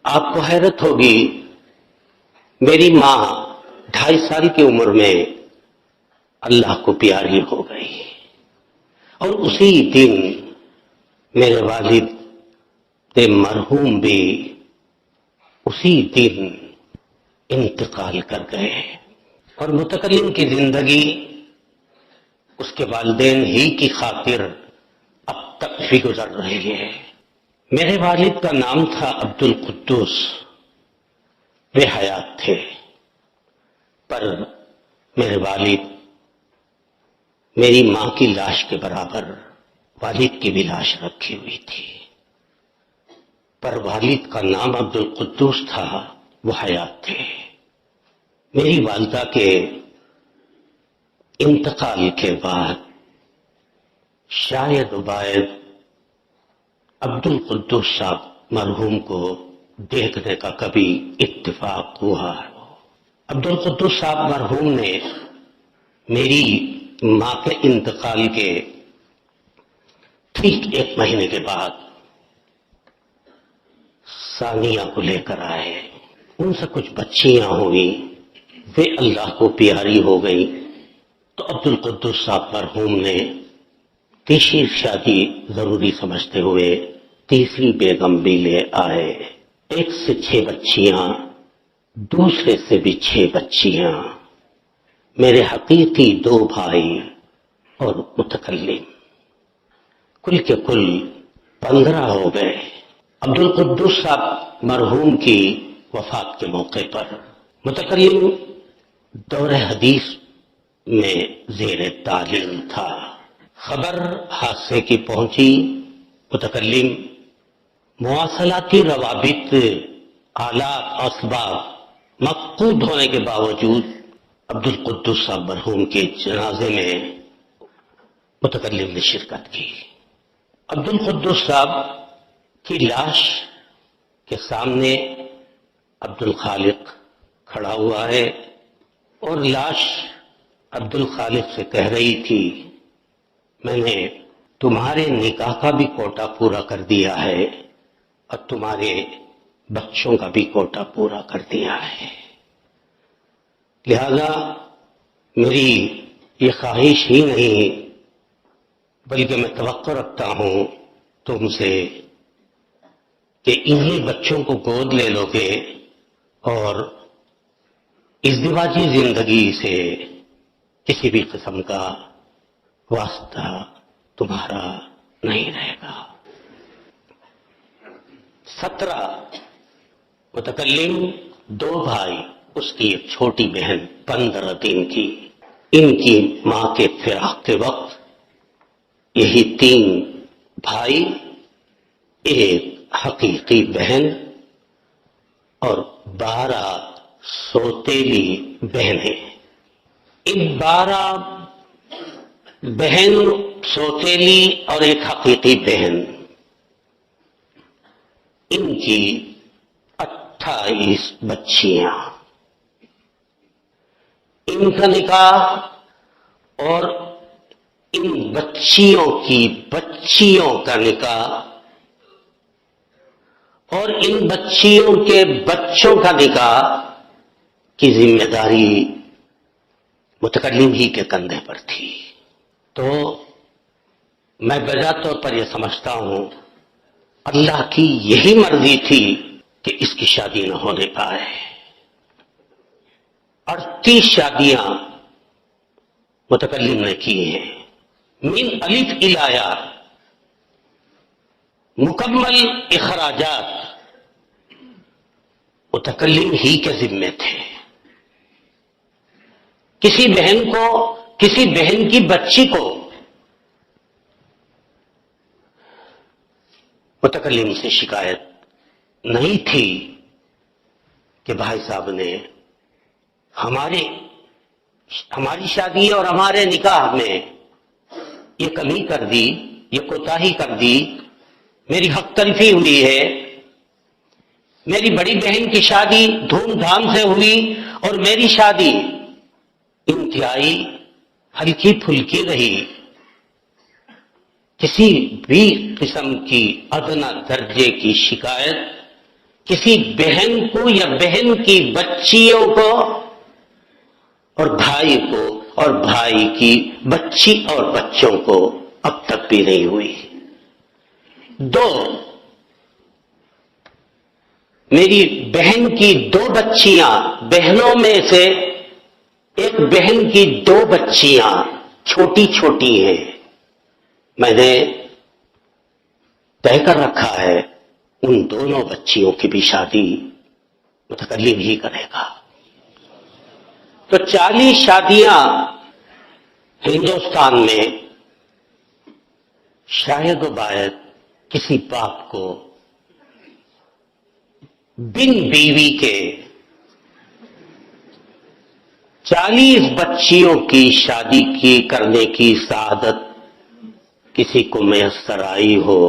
آپ کو حیرت ہوگی، میری ماں 2.5 سال کی عمر میں اللہ کو پیاری ہو گئی، اور اسی دن میرے والد مرحوم بھی اسی دن انتقال کر گئے، اور متکلم کی زندگی اس کے والدین ہی کی خاطر اب تک بھی گزر رہی ہے۔ میرے والد کا نام تھا عبد القدوس، وہ حیات تھے، پر میرے والد میری ماں کی لاش کے برابر والد کی بھی لاش رکھی ہوئی تھی، پر والد کا نام عبد القدوس تھا، وہ حیات تھے۔ میری والدہ کے انتقال کے بعد شاید عبد القدوس صاحب مرحوم کو دیکھنے کا کبھی اتفاق ہوا۔ عبد القدوس صاحب مرحوم نے میری ماں کے انتقال کے ٹھیک 1 مہینے کے بعد ثانیہ کو لے کر آئے، ان سے کچھ بچیاں ہوئیں، وہ اللہ کو پیاری ہو گئی، تو عبد القدوس صاحب مرحوم نے تیسری شادی ضروری سمجھتے ہوئے تیسری بیگم بھی لے آئے۔ 1 سے 6 بچیاں، دوسرے سے بھی 6 بچیاں، میرے حقیقی 2 بھائی اور متکلم، کل کے کل 15 ہو گئے۔ عبد القدوس صاحب مرحوم کی وفات کے موقع پر متکلم دور حدیث میں زیر تعلیم تھا، خبر حادثے کی پہنچی، متکلم مواصلاتی روابط، آلات، اسباب مفقود ہونے کے باوجود عبد القدوس صاحب مرحوم کے جنازے میں متکلم نے شرکت کی۔ عبد القدوس صاحب کی لاش کے سامنے عبد الخالق کھڑا ہوا ہے، اور لاش عبد الخالق سے کہہ رہی تھی، میں نے تمہارے نکاح کا بھی کوٹا پورا کر دیا ہے اور تمہارے بچوں کا بھی کوٹا پورا کر دیا ہے، لہذا میری یہ خواہش ہی نہیں بلکہ میں توقع رکھتا ہوں تم سے کہ انہی بچوں کو گود لے لو گے اور ازدواجی زندگی سے کسی بھی قسم کا واسطہ تمہارا نہیں رہے گا۔ 17 متکلم، 2 بھائی، اس کی ایک چھوٹی بہن 15 دن کی، ان کی ماں کے فراق کے وقت یہی 3 بھائی، 1 حقیقی بہن اور 12 سوتیلی بہنیں۔ ان 12 بہن، سوتیلی اور 1 حقیقی بہن، ان کی 28 بچیاں، ان کا نکاح اور ان بچیوں کی بچیوں کا نکاح اور ان بچیوں کے بچوں کا نکاح کی ذمہ داری متکلم ہی کے کندھے پر تھی۔ تو میں بجا طور پر یہ سمجھتا ہوں اللہ کی یہی مرضی تھی کہ اس کی شادی نہ ہونے پائے۔ 38 شادیاں متکلم نے کی ہیں، من الف الی یا، مکمل اخراجات متکلم ہی کے ذمے تھے۔ کسی بہن کی بچی کو متکلم سے شکایت نہیں تھی کہ بھائی صاحب نے ہماری شادی اور ہمارے نکاح میں یہ کمی کر دی، یہ کوتاہی کر دی، میری حق تلفی ہوئی ہے، میری بڑی بہن کی شادی دھوم دھام سے ہوئی اور میری شادی انتہائی ہلکی پھلکی رہی، کسی بھی قسم کی ادنی درجے کی شکایت کسی بہن کو یا بہن کی بچیوں کو اور بھائی کو اور بھائی کی بچی اور بچوں کو اب تک بھی نہیں ہوئی. دو، میری بہن کی 2 بچیاں، بہنوں میں سے ایک بہن کی 2 بچیاں چھوٹی چھوٹی ہیں. میں نے طے کر رکھا ہے ان دونوں بچیوں کی بھی شادی متکلم ہی کرے گا. تو 40 شادیاں ہندوستان میں شاید و باید کسی باپ کو بن بیوی کے 40 بچیوں کی شادی کرنے کی سعادت کسی کو میسر آئی ہو